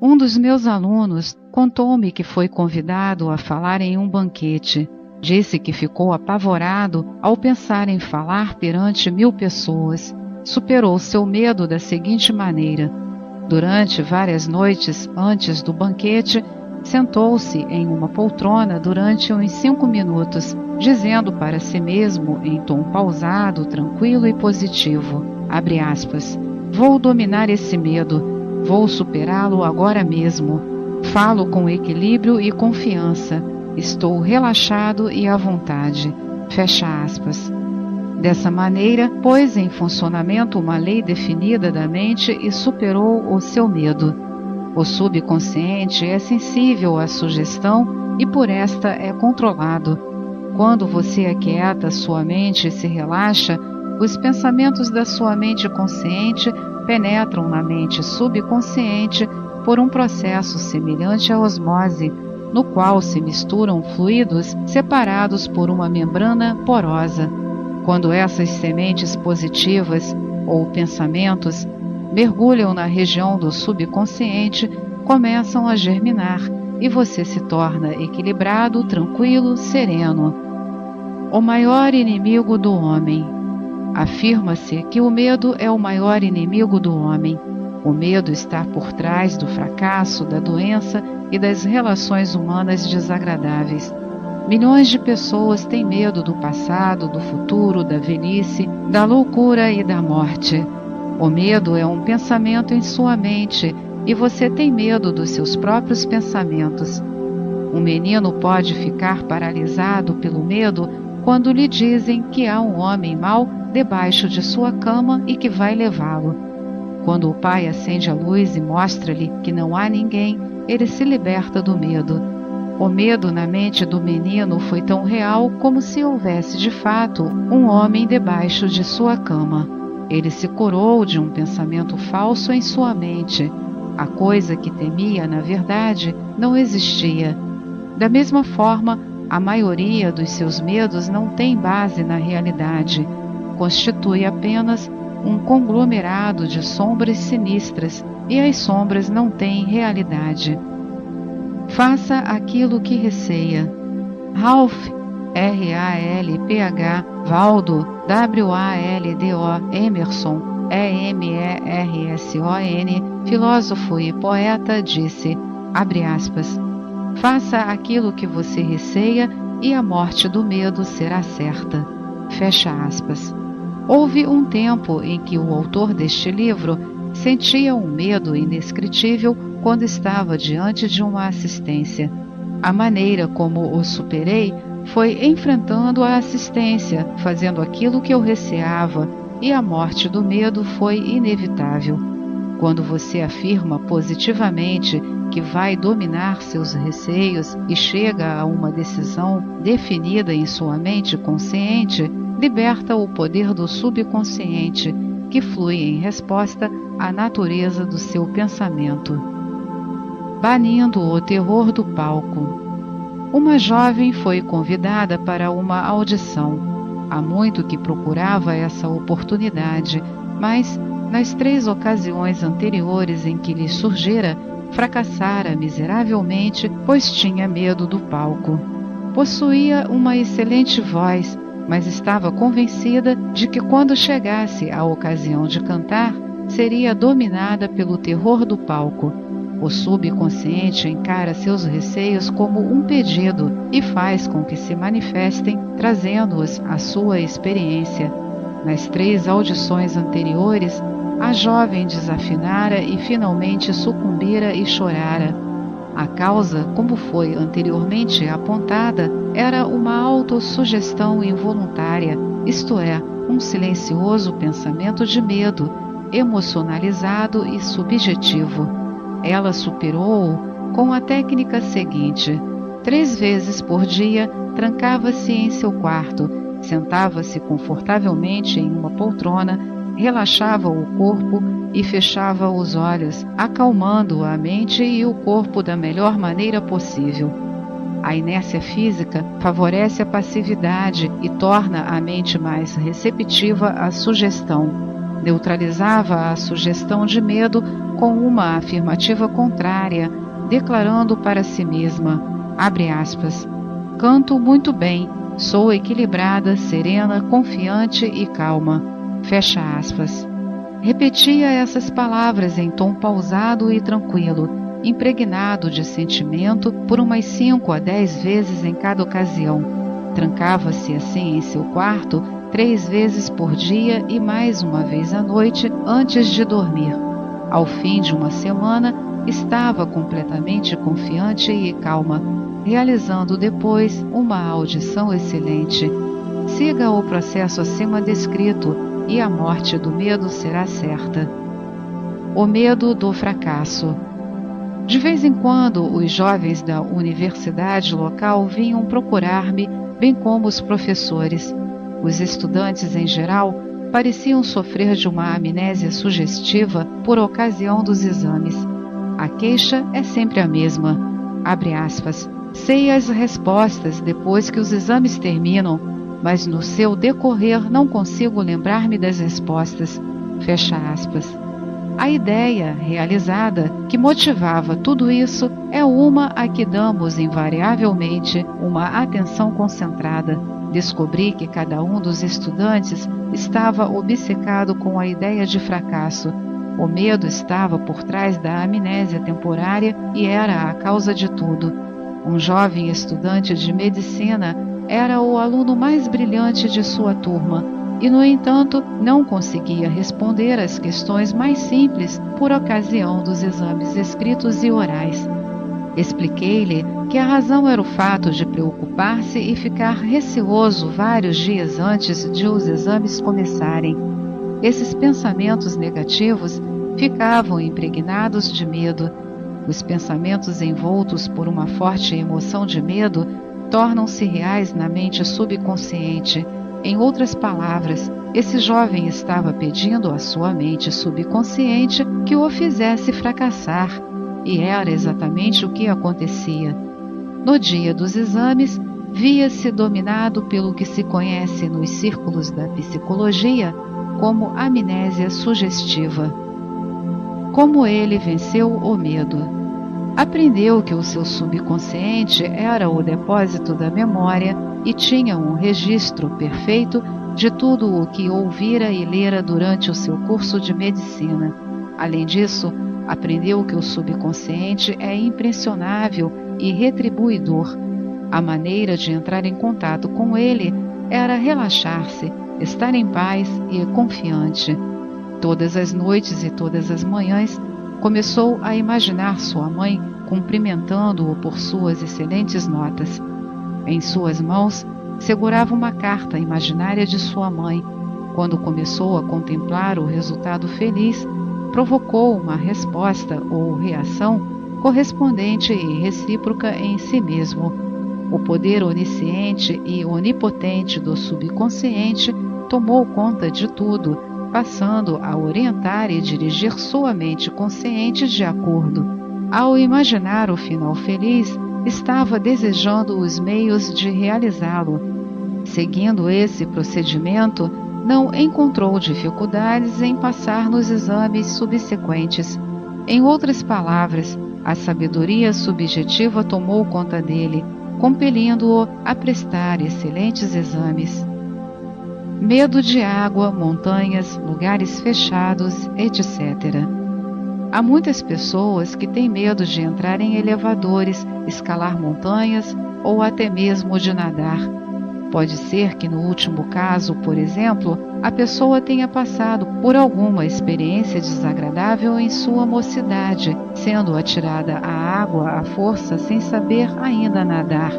Um dos meus alunos contou-me que foi convidado a falar em um banquete. Disse que ficou apavorado ao pensar em falar perante 1000 pessoas. Superou seu medo da seguinte maneira: durante várias noites antes do banquete, sentou-se em uma poltrona durante uns 5 minutos, dizendo para si mesmo em tom pausado, tranquilo e positivo, abre aspas, vou dominar esse medo, vou superá-lo agora mesmo. Falo com equilíbrio e confiança, estou relaxado e à vontade, fecha aspas. Dessa maneira, pôs em funcionamento uma lei definida da mente e superou o seu medo. O subconsciente é sensível à sugestão e por esta é controlado. Quando você aquieta sua mente e se relaxa, os pensamentos da sua mente consciente penetram na mente subconsciente por um processo semelhante à osmose, no qual se misturam fluidos separados por uma membrana porosa. Quando essas sementes positivas ou pensamentos mergulham na região do subconsciente, começam a germinar e você se torna equilibrado, tranquilo, sereno. O maior inimigo do homem. Afirma-se que o medo é o maior inimigo do homem. O medo está por trás do fracasso, da doença e das relações humanas desagradáveis. Milhões de pessoas têm medo do passado, do futuro, da velhice, da loucura e da morte. O medo é um pensamento em sua mente e você tem medo dos seus próprios pensamentos. Um menino pode ficar paralisado pelo medo quando lhe dizem que há um homem mau debaixo de sua cama e que vai levá-lo. Quando o pai acende a luz e mostra-lhe que não há ninguém, ele se liberta do medo. O medo na mente do menino foi tão real como se houvesse de fato um homem debaixo de sua cama. Ele se curou de um pensamento falso em sua mente. A coisa que temia, na verdade, não existia. Da mesma forma, a maioria dos seus medos não tem base na realidade. Constitui apenas um conglomerado de sombras sinistras, e as sombras não têm realidade. Faça aquilo que receia. Ralph, R-A-L-P-H, Waldo, W-A-L-D-O, Emerson, E-M-E-R-S-O-N, filósofo e poeta, disse, abre aspas, faça aquilo que você receia e a morte do medo será certa. Fecha aspas. Houve um tempo em que o autor deste livro sentia um medo indescritível quando estava diante de uma assistência. A maneira como o superei foi enfrentando a assistência, fazendo aquilo que eu receava, e a morte do medo foi inevitável. Quando você afirma positivamente que vai dominar seus receios e chega a uma decisão definida em sua mente consciente, liberta o poder do subconsciente, que flui em resposta à natureza do seu pensamento. Banindo o terror do palco. Uma jovem foi convidada para uma audição. Há muito que procurava essa oportunidade, mas, nas 3 ocasiões anteriores em que lhe surgira, fracassara miseravelmente, pois tinha medo do palco. Possuía uma excelente voz, mas estava convencida de que quando chegasse a ocasião de cantar, seria dominada pelo terror do palco. O subconsciente encara seus receios como um pedido e faz com que se manifestem, trazendo-os à sua experiência. Nas 3 audições anteriores, a jovem desafinara e finalmente sucumbira e chorara. A causa, como foi anteriormente apontada, era uma autossugestão involuntária, isto é, um silencioso pensamento de medo, emocionalizado e subjetivo. Ela superou-o com a técnica seguinte: 3 vezes por dia, trancava-se em seu quarto, sentava-se confortavelmente em uma poltrona, relaxava o corpo e fechava os olhos, acalmando a mente e o corpo da melhor maneira possível. A inércia física favorece a passividade e torna a mente mais receptiva à sugestão. Neutralizava a sugestão de medo com uma afirmativa contrária, declarando para si mesma, abre aspas, canto muito bem, sou equilibrada, serena, confiante e calma, fecha aspas. Repetia essas palavras em tom pausado e tranquilo, impregnado de sentimento por umas 5 a 10 vezes em cada ocasião. Trancava-se assim em seu quarto 3 vezes por dia e mais uma vez à noite antes de dormir. Ao fim de uma semana, estava completamente confiante e calma, realizando depois uma audição excelente. Siga o processo acima descrito e a morte do medo será certa. O medo do fracasso. De vez em quando, os jovens da universidade local vinham procurar-me, bem como os professores. Os estudantes, em geral, pareciam sofrer de uma amnésia sugestiva por ocasião dos exames. A queixa é sempre a mesma. Abre aspas. Sei as respostas depois que os exames terminam, mas no seu decorrer não consigo lembrar-me das respostas. Fecha aspas. A ideia realizada que motivava tudo isso é uma a que damos invariavelmente uma atenção concentrada. Descobri que cada um dos estudantes estava obcecado com a ideia de fracasso. O medo estava por trás da amnésia temporária e era a causa de tudo. Um jovem estudante de medicina era o aluno mais brilhante de sua turma e, no entanto, não conseguia responder às questões mais simples por ocasião dos exames escritos e orais. Expliquei-lhe que a razão era o fato de preocupar-se e ficar receoso vários dias antes de os exames começarem. Esses pensamentos negativos ficavam impregnados de medo. Os pensamentos envoltos por uma forte emoção de medo tornam-se reais na mente subconsciente. Em outras palavras, esse jovem estava pedindo à sua mente subconsciente que o fizesse fracassar, e era exatamente o que acontecia. No dia dos exames, via-se dominado pelo que se conhece nos círculos da psicologia como amnésia sugestiva. Como ele venceu o medo? Aprendeu que o seu subconsciente era o depósito da memória e tinha um registro perfeito de tudo o que ouvira e lera durante o seu curso de medicina. Além disso, aprendeu que o subconsciente é impressionável e retribuidor. A maneira de entrar em contato com ele era relaxar-se, estar em paz e confiante. Todas as noites e todas as manhãs, começou a imaginar sua mãe cumprimentando-o por suas excelentes notas. Em suas mãos, segurava uma carta imaginária de sua mãe. Quando começou a contemplar o resultado feliz, provocou uma resposta ou reação correspondente e recíproca em si mesmo. O poder onisciente e onipotente do subconsciente tomou conta de tudo, passando a orientar e dirigir sua mente consciente de acordo. Ao imaginar o final feliz, estava desejando os meios de realizá-lo. Seguindo esse procedimento, não encontrou dificuldades em passar nos exames subsequentes. Em outras palavras, a sabedoria subjetiva tomou conta dele, compelindo-o a prestar excelentes exames. Medo de água, montanhas, lugares fechados, etc. Há muitas pessoas que têm medo de entrar em elevadores, escalar montanhas ou até mesmo de nadar. Pode ser que no último caso, por exemplo, a pessoa tenha passado por alguma experiência desagradável em sua mocidade, sendo atirada à água à força sem saber ainda nadar.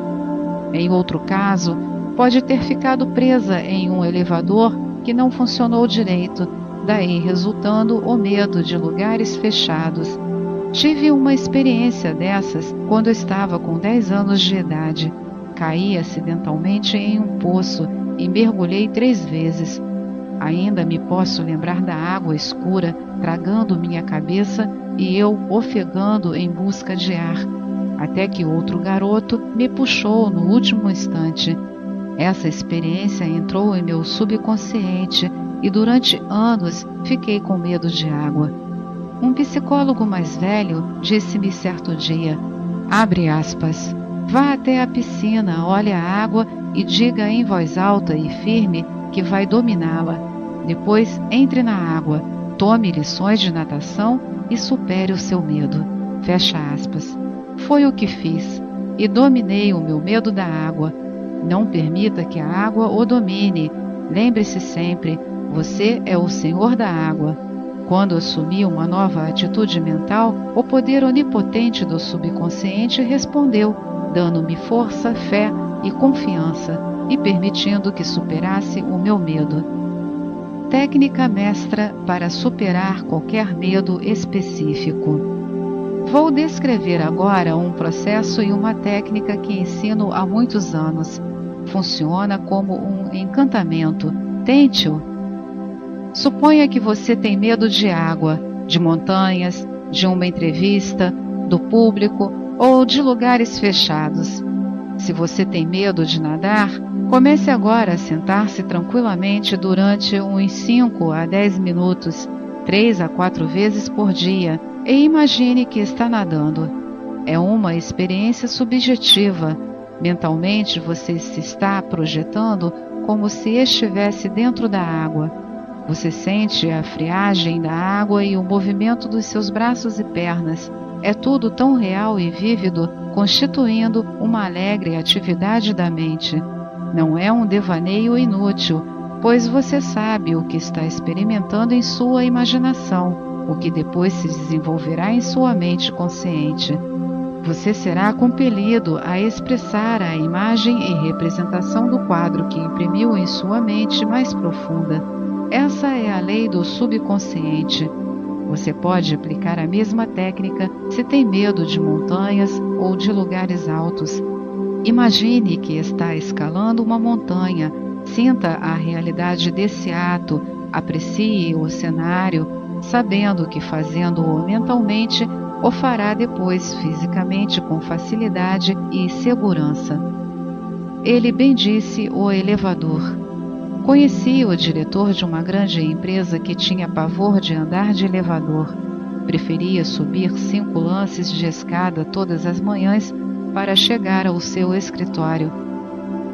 Em outro caso, pode ter ficado presa em um elevador que não funcionou direito, daí resultando o medo de lugares fechados. Tive uma experiência dessas quando estava com 10 anos de idade. Caí acidentalmente em um poço e mergulhei 3 vezes. Ainda me posso lembrar da água escura tragando minha cabeça e eu ofegando em busca de ar, até que outro garoto me puxou no último instante. Essa experiência entrou em meu subconsciente e durante anos fiquei com medo de água. Um psicólogo mais velho disse-me certo dia, abre aspas, vá até a piscina, olhe a água e diga em voz alta e firme que vai dominá-la. Depois entre na água, tome lições de natação e supere o seu medo. Fecha aspas. Foi o que fiz e dominei o meu medo da água. Não permita que a água o domine. Lembre-se sempre, você é o senhor da água. Quando assumi uma nova atitude mental, o poder onipotente do subconsciente respondeu, dando-me força, fé e confiança e permitindo que superasse o meu medo. Técnica mestra para superar qualquer medo específico. Vou descrever agora um processo e uma técnica que ensino há muitos anos. Funciona como um encantamento. Tente-o. Suponha que você tem medo de água, de montanhas, de uma entrevista, do público ou de lugares fechados. Se você tem medo de nadar, comece agora a sentar-se tranquilamente durante uns 5 a 10 minutos, 3 a 4 vezes por dia, e imagine que está nadando. É uma experiência subjetiva. Mentalmente você se está projetando como se estivesse dentro da água. Você sente a friagem da água e o movimento dos seus braços e pernas. É tudo tão real e vívido, constituindo uma alegre atividade da mente. Não é um devaneio inútil, pois você sabe o que está experimentando em sua imaginação, o que depois se desenvolverá em sua mente consciente. Você será compelido a expressar a imagem e representação do quadro que imprimiu em sua mente mais profunda. Essa é a lei do subconsciente. Você pode aplicar a mesma técnica se tem medo de montanhas ou de lugares altos. Imagine que está escalando uma montanha, sinta a realidade desse ato, aprecie o cenário, sabendo que fazendo-o mentalmente, o fará depois fisicamente com facilidade e segurança. Ele bendisse o elevador. Conheci o diretor de uma grande empresa que tinha pavor de andar de elevador. Preferia subir 5 lances de escada todas as manhãs para chegar ao seu escritório.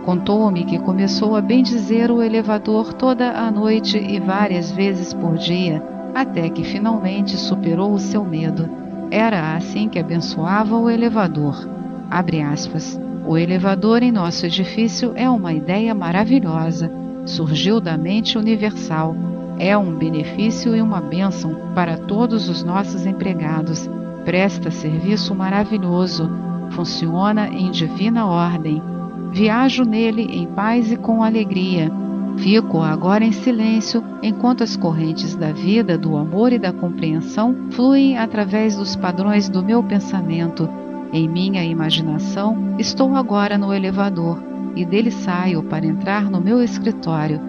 Contou-me que começou a bendizer o elevador toda a noite e várias vezes por dia, até que finalmente superou o seu medo. Era assim que abençoava o elevador. Abre aspas. O elevador em nosso edifício é uma ideia maravilhosa. Surgiu da mente universal. É um benefício e uma bênção para todos os nossos empregados. Presta serviço maravilhoso. Funciona em divina ordem. Viajo nele em paz e com alegria. Fico agora em silêncio enquanto as correntes da vida, do amor e da compreensão fluem através dos padrões do meu pensamento. Em minha imaginação, estou agora no elevador e dele saio para entrar no meu escritório.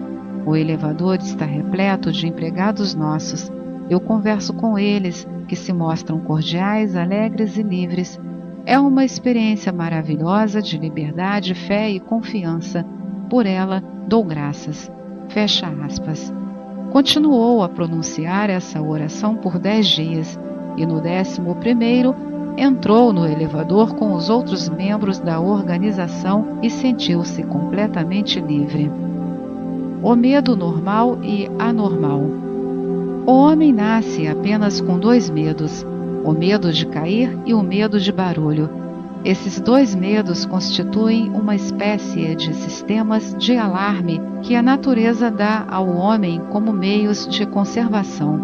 O elevador está repleto de empregados nossos. Eu converso com eles, que se mostram cordiais, alegres e livres. É uma experiência maravilhosa de liberdade, fé e confiança. Por ela, dou graças. Fecha aspas. Continuou a pronunciar essa oração por 10 dias, e no 11º, entrou no elevador com os outros membros da organização e sentiu-se completamente livre. O medo normal e anormal. O homem nasce apenas com 2 medos, o medo de cair e o medo de barulho. Esses 2 medos constituem uma espécie de sistemas de alarme que a natureza dá ao homem como meios de conservação.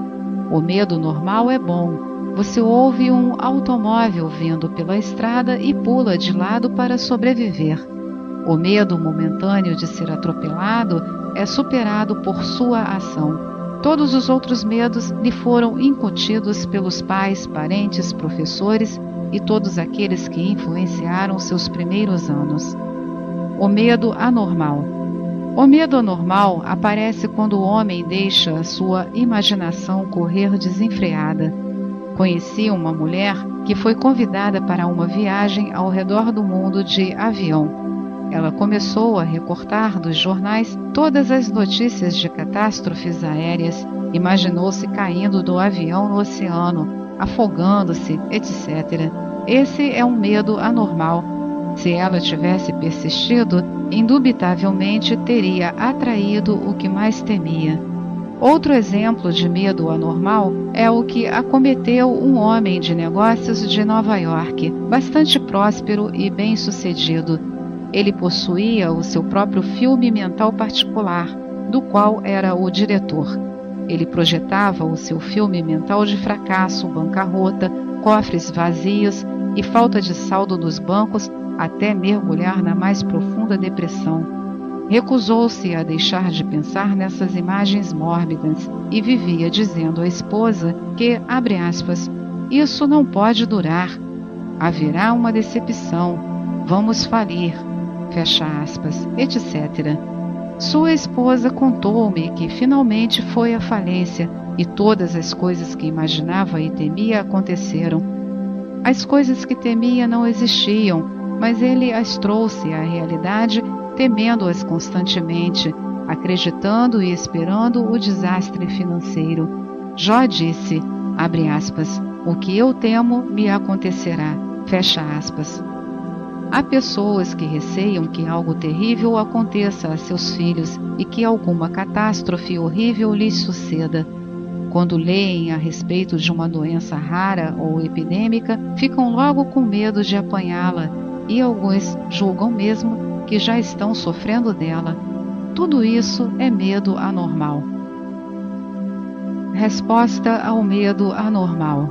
O medo normal é bom. Você ouve um automóvel vindo pela estrada e pula de lado para sobreviver. O medo momentâneo de ser atropelado é superado por sua ação. Todos os outros medos lhe foram incutidos pelos pais, parentes, professores e todos aqueles que influenciaram seus primeiros anos. O medo anormal. O medo anormal aparece quando o homem deixa a sua imaginação correr desenfreada. Conheci uma mulher que foi convidada para uma viagem ao redor do mundo de avião. Ela começou a recortar dos jornais todas as notícias de catástrofes aéreas, imaginou-se caindo do avião no oceano, afogando-se, etc. Esse é um medo anormal. Se ela tivesse persistido, indubitavelmente teria atraído o que mais temia. Outro exemplo de medo anormal é o que acometeu um homem de negócios de Nova York, bastante próspero e bem-sucedido. Ele possuía o seu próprio filme mental particular, do qual era o diretor. Ele projetava o seu filme mental de fracasso, bancarrota, cofres vazios e falta de saldo nos bancos, até mergulhar na mais profunda depressão. Recusou-se a deixar de pensar nessas imagens mórbidas e vivia dizendo à esposa que, abre aspas, isso não pode durar, haverá uma decepção, vamos falir, fecha aspas, etc. Sua esposa contou-me que finalmente foi à falência e todas as coisas que imaginava e temia aconteceram. As coisas que temia não existiam, mas ele as trouxe à realidade, temendo-as constantemente, acreditando e esperando o desastre financeiro. Jó disse, abre aspas, o que eu temo me acontecerá, fecha aspas. Há pessoas que receiam que algo terrível aconteça a seus filhos e que alguma catástrofe horrível lhes suceda. Quando leem a respeito de uma doença rara ou epidêmica, ficam logo com medo de apanhá-la e alguns julgam mesmo que já estão sofrendo dela. Tudo isso é medo anormal. Resposta ao medo anormal.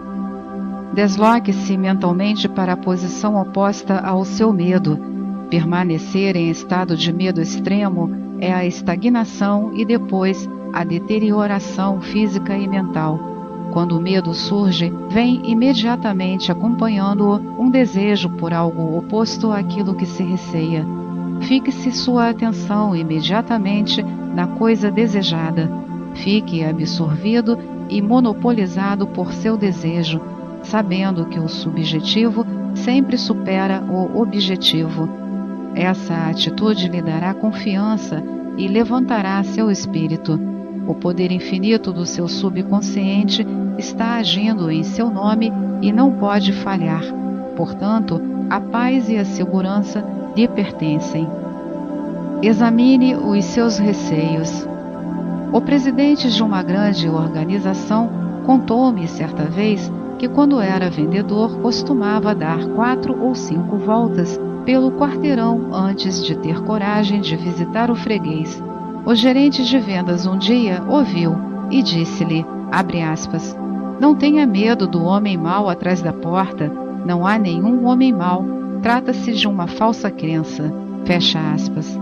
Desloque-se mentalmente para a posição oposta ao seu medo. Permanecer em estado de medo extremo é a estagnação e depois a deterioração física e mental. Quando o medo surge, vem imediatamente acompanhando-o um desejo por algo oposto àquilo que se receia. Fixe sua atenção imediatamente na coisa desejada. Fique absorvido e monopolizado por seu desejo, sabendo que o subjetivo sempre supera o objetivo. Essa atitude lhe dará confiança e levantará seu espírito. O poder infinito do seu subconsciente está agindo em seu nome e não pode falhar. Portanto, a paz e a segurança lhe pertencem. Examine os seus receios. O presidente de uma grande organização contou-me certa vez que quando era vendedor costumava dar 4 ou 5 voltas pelo quarteirão antes de ter coragem de visitar o freguês. O gerente de vendas um dia ouviu e disse-lhe, abre aspas, não tenha medo do homem mau atrás da porta, não há nenhum homem mau, trata-se de uma falsa crença, fecha aspas.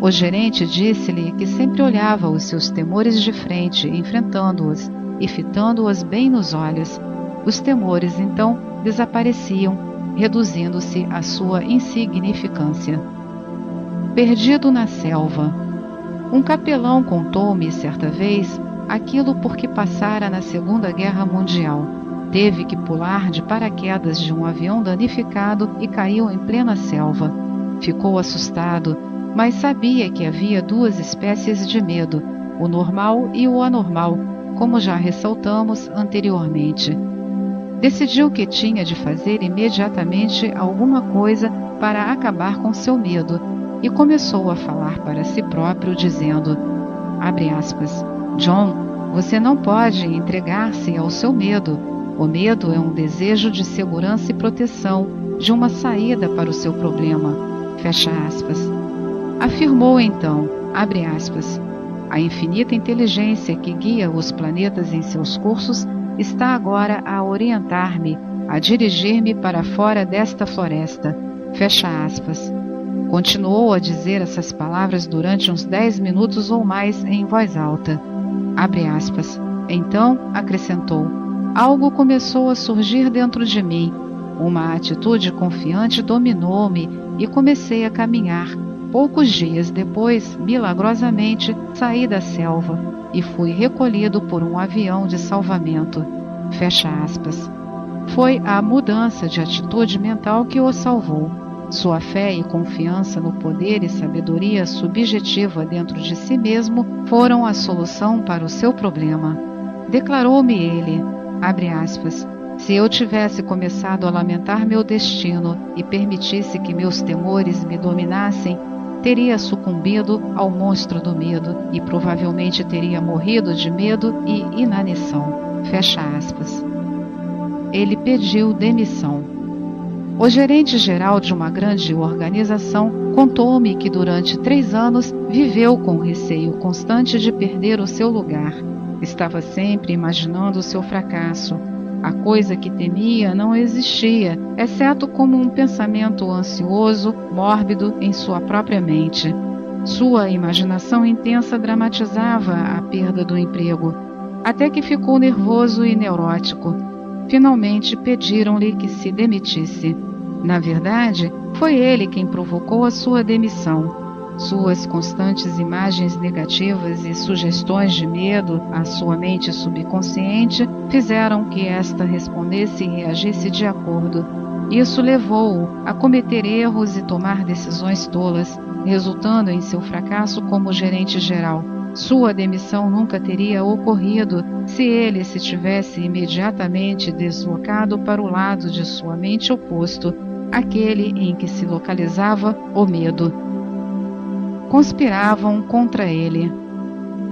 O gerente disse-lhe que sempre olhava os seus temores de frente, enfrentando-os e fitando-os bem nos olhos. Os temores, então, desapareciam, reduzindo-se à sua insignificância. Perdido na selva. Um capelão contou-me, certa vez, aquilo por que passara na Segunda Guerra Mundial. Teve que pular de paraquedas de um avião danificado e caiu em plena selva. Ficou assustado, mas sabia que havia 2 espécies de medo, o normal e o anormal, como já ressaltamos anteriormente. Decidiu que tinha de fazer imediatamente alguma coisa para acabar com seu medo e começou a falar para si próprio, dizendo, abre aspas, John, você não pode entregar-se ao seu medo. O medo é um desejo de segurança e proteção, de uma saída para o seu problema, fecha aspas. Afirmou então, abre aspas, a infinita inteligência que guia os planetas em seus cursos está agora a orientar-me, a dirigir-me para fora desta floresta, fecha aspas. Continuou a dizer essas palavras durante uns 10 minutos ou mais em voz alta, abre aspas. Então, acrescentou, algo começou a surgir dentro de mim, uma atitude confiante dominou-me e comecei a caminhar. Poucos dias depois, milagrosamente, saí da selva e fui recolhido por um avião de salvamento. Fecha aspas. Foi a mudança de atitude mental que o salvou. Sua fé e confiança no poder e sabedoria subjetiva dentro de si mesmo foram a solução para o seu problema. Declarou-me ele, abre aspas, se eu tivesse começado a lamentar meu destino e permitisse que meus temores me dominassem, teria sucumbido ao monstro do medo e provavelmente teria morrido de medo e inanição. Fecha aspas. Ele pediu demissão. O gerente-geral de uma grande organização contou-me que durante 3 anos viveu com receio constante de perder o seu lugar. Estava sempre imaginando o seu fracasso. A coisa que temia não existia, exceto como um pensamento ansioso, mórbido em sua própria mente. Sua imaginação intensa dramatizava a perda do emprego, até que ficou nervoso e neurótico. Finalmente pediram-lhe que se demitisse. Na verdade, foi ele quem provocou a sua demissão. Suas constantes imagens negativas e sugestões de medo à sua mente subconsciente fizeram que esta respondesse e reagisse de acordo. Isso levou-o a cometer erros e tomar decisões tolas, resultando em seu fracasso como gerente geral. Sua demissão nunca teria ocorrido se ele se tivesse imediatamente deslocado para o lado de sua mente oposto, aquele em que se localizava o medo. Conspiravam contra ele.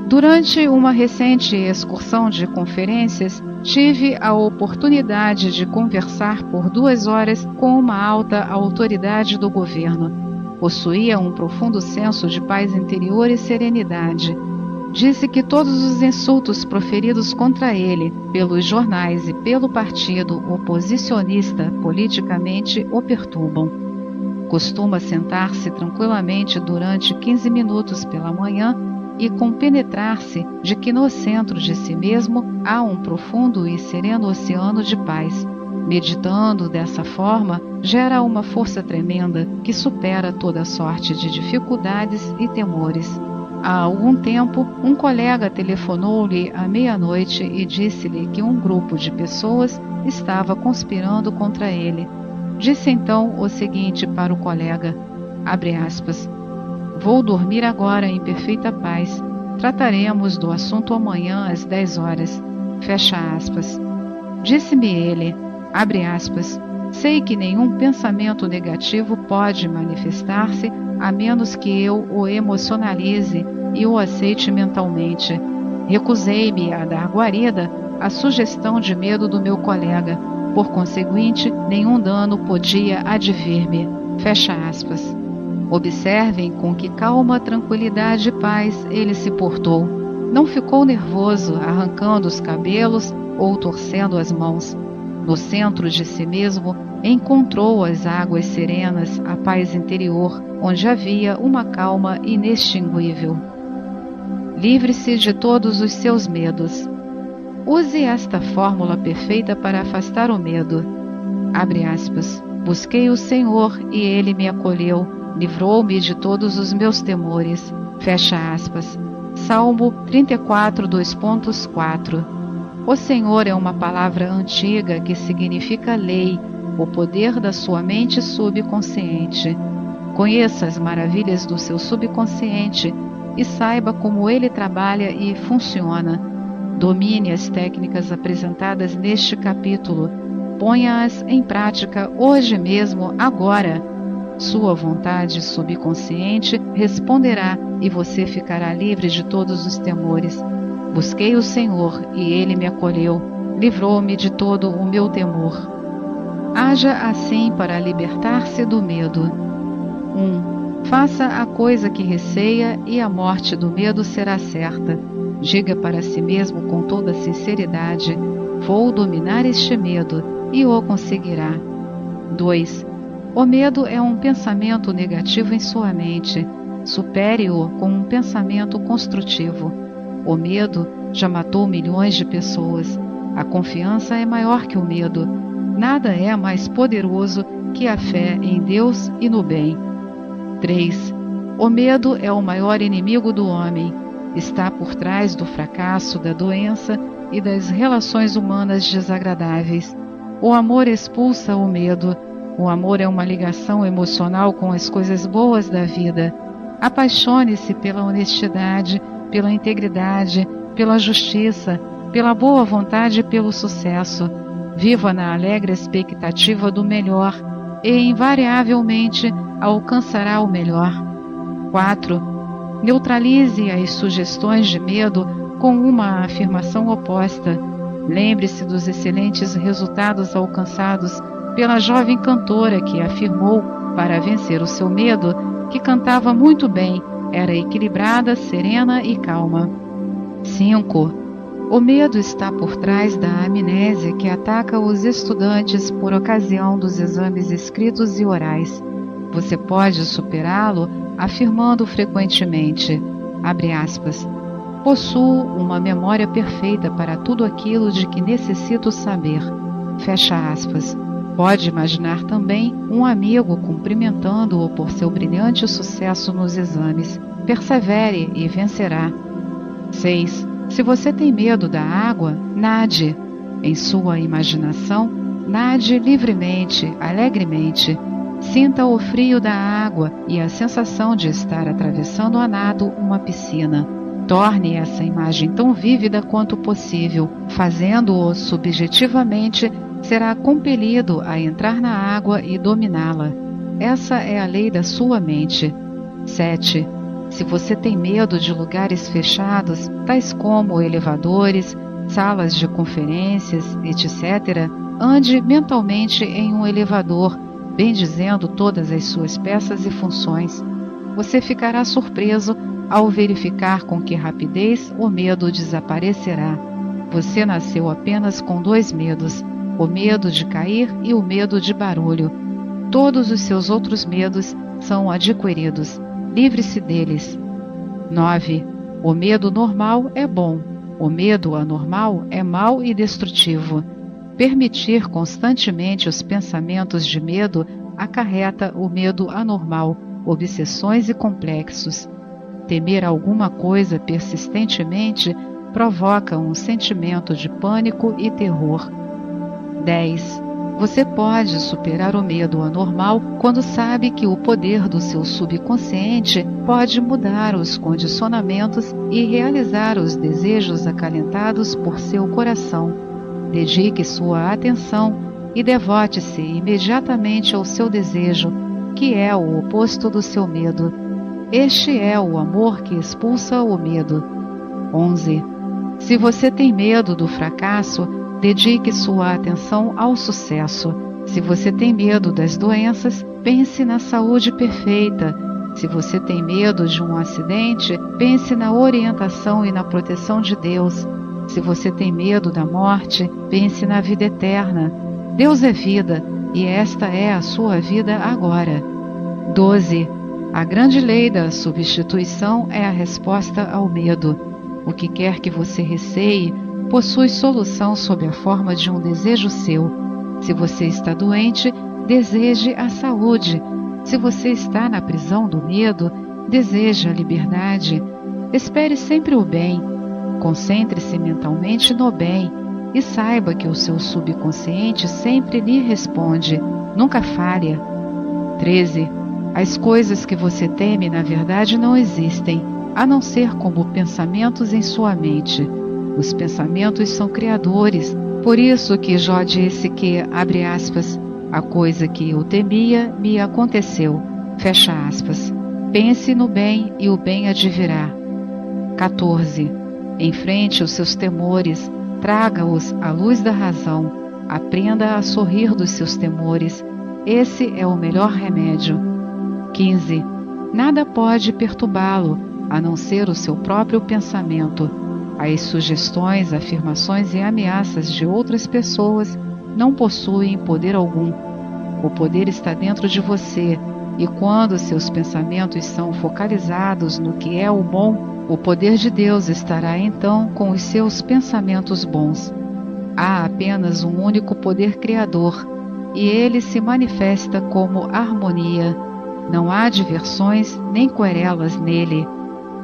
Durante uma recente excursão de conferências, tive a oportunidade de conversar por 2 horas com uma alta autoridade do governo. Possuía um profundo senso de paz interior e serenidade. Disse que todos os insultos proferidos contra ele, pelos jornais e pelo partido oposicionista politicamente o perturbam. Costuma sentar-se tranquilamente durante 15 minutos pela manhã e compenetrar-se de que no centro de si mesmo há um profundo e sereno oceano de paz. Meditando dessa forma, gera uma força tremenda que supera toda sorte de dificuldades e temores. Há algum tempo, um colega telefonou-lhe à meia-noite e disse-lhe que um grupo de pessoas estava conspirando contra ele. Disse então o seguinte para o colega, abre aspas, vou dormir agora em perfeita paz, trataremos do assunto amanhã às 10 horas, fecha aspas. Disse-me ele, abre aspas, sei que nenhum pensamento negativo pode manifestar-se a menos que eu o emocionalize e o aceite mentalmente. Recusei-me a dar guarida à sugestão de medo do meu colega. Por conseguinte, nenhum dano podia advir-me. Fecha aspas. Observem com que calma, tranquilidade e paz ele se portou. Não ficou nervoso, arrancando os cabelos ou torcendo as mãos. No centro de si mesmo, encontrou as águas serenas, a paz interior, onde havia uma calma inextinguível. Livre-se de todos os seus medos. Use esta fórmula perfeita para afastar o medo. Abre aspas. Busquei o Senhor e Ele me acolheu, livrou-me de todos os meus temores. Fecha aspas. Salmo 34, 2.4. O Senhor é uma palavra antiga que significa lei, o poder da sua mente subconsciente. Conheça as maravilhas do seu subconsciente e saiba como ele trabalha e funciona. Domine as técnicas apresentadas neste capítulo. Ponha-as em prática hoje mesmo, agora. Sua vontade subconsciente responderá e você ficará livre de todos os temores. Busquei o Senhor e Ele me acolheu, livrou-me de todo o meu temor. Haja assim para libertar-se do medo. 1. Faça a coisa que receia e a morte do medo será certa. Diga para si mesmo com toda sinceridade, vou dominar este medo e o conseguirá. 2. O medo é um pensamento negativo em sua mente. Supere-o com um pensamento construtivo. O medo já matou milhões de pessoas. A confiança é maior que o medo. Nada é mais poderoso que a fé em Deus e no bem. 3. O medo é o maior inimigo do homem. Está por trás do fracasso, da doença e das relações humanas desagradáveis. O amor expulsa o medo. O amor é uma ligação emocional com as coisas boas da vida. Apaixone-se pela honestidade, pela integridade, pela justiça, pela boa vontade e pelo sucesso. Viva na alegre expectativa do melhor e, invariavelmente, alcançará o melhor. 4. Neutralize as sugestões de medo com uma afirmação oposta. Lembre-se dos excelentes resultados alcançados pela jovem cantora que afirmou, para vencer o seu medo, que cantava muito bem, era equilibrada, serena e calma. 5. O medo está por trás da amnésia que ataca os estudantes por ocasião dos exames escritos e orais. Você pode superá-lo afirmando frequentemente, abre aspas, possuo uma memória perfeita para tudo aquilo de que necessito saber, fecha aspas. Pode imaginar também um amigo cumprimentando-o por seu brilhante sucesso nos exames. Persevere e vencerá. 6. Se você tem medo da água, nade. Em sua imaginação, nade livremente, alegremente. Sinta o frio da água e a sensação de estar atravessando a nado uma piscina. Torne essa imagem tão vívida quanto possível. Fazendo-o subjetivamente, será compelido a entrar na água e dominá-la. Essa é a lei da sua mente. 7. Se você tem medo de lugares fechados, tais como elevadores, salas de conferências, etc., ande mentalmente em um elevador, bendizendo todas as suas peças e funções. Você ficará surpreso ao verificar com que rapidez o medo desaparecerá. Você nasceu apenas com 2 medos, o medo de cair e o medo de barulho. Todos os seus outros medos são adquiridos. Livre-se deles. 9. O medo normal é bom. O medo anormal é mau e destrutivo. Permitir constantemente os pensamentos de medo acarreta o medo anormal, obsessões e complexos. Temer alguma coisa persistentemente provoca um sentimento de pânico e terror. 10. Você pode superar o medo anormal quando sabe que o poder do seu subconsciente pode mudar os condicionamentos e realizar os desejos acalentados por seu coração. Dedique sua atenção e devote-se imediatamente ao seu desejo, que é o oposto do seu medo. Este é o amor que expulsa o medo. 11. Se você tem medo do fracasso, dedique sua atenção ao sucesso. Se você tem medo das doenças, pense na saúde perfeita. Se você tem medo de um acidente, pense na orientação e na proteção de Deus. Se você tem medo da morte, pense na vida eterna. Deus é vida, e esta é a sua vida agora. 12. A grande lei da substituição é a resposta ao medo. O que quer que você receie, possui solução sob a forma de um desejo seu. Se você está doente, deseje a saúde. Se você está na prisão do medo, deseje a liberdade. Espere sempre o bem. Concentre-se mentalmente no bem e saiba que o seu subconsciente sempre lhe responde, nunca falha. 13. As coisas que você teme na verdade não existem, a não ser como pensamentos em sua mente. Os pensamentos são criadores, por isso que Jó disse que, abre aspas, a coisa que eu temia me aconteceu, fecha aspas. Pense no bem e o bem advirá. 14. Enfrente os seus temores, traga-os à luz da razão, aprenda a sorrir dos seus temores. Esse é o melhor remédio. 15. Nada pode perturbá-lo, a não ser o seu próprio pensamento. As sugestões, afirmações e ameaças de outras pessoas não possuem poder algum. O poder está dentro de você, e quando seus pensamentos são focalizados no que é o bom, o poder de Deus estará então com os seus pensamentos bons. Há apenas um único poder criador, e ele se manifesta como harmonia. Não há diversões nem querelas nele.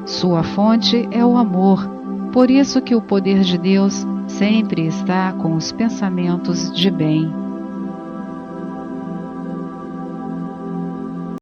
Sua fonte é o amor, por isso que o poder de Deus sempre está com os pensamentos de bem.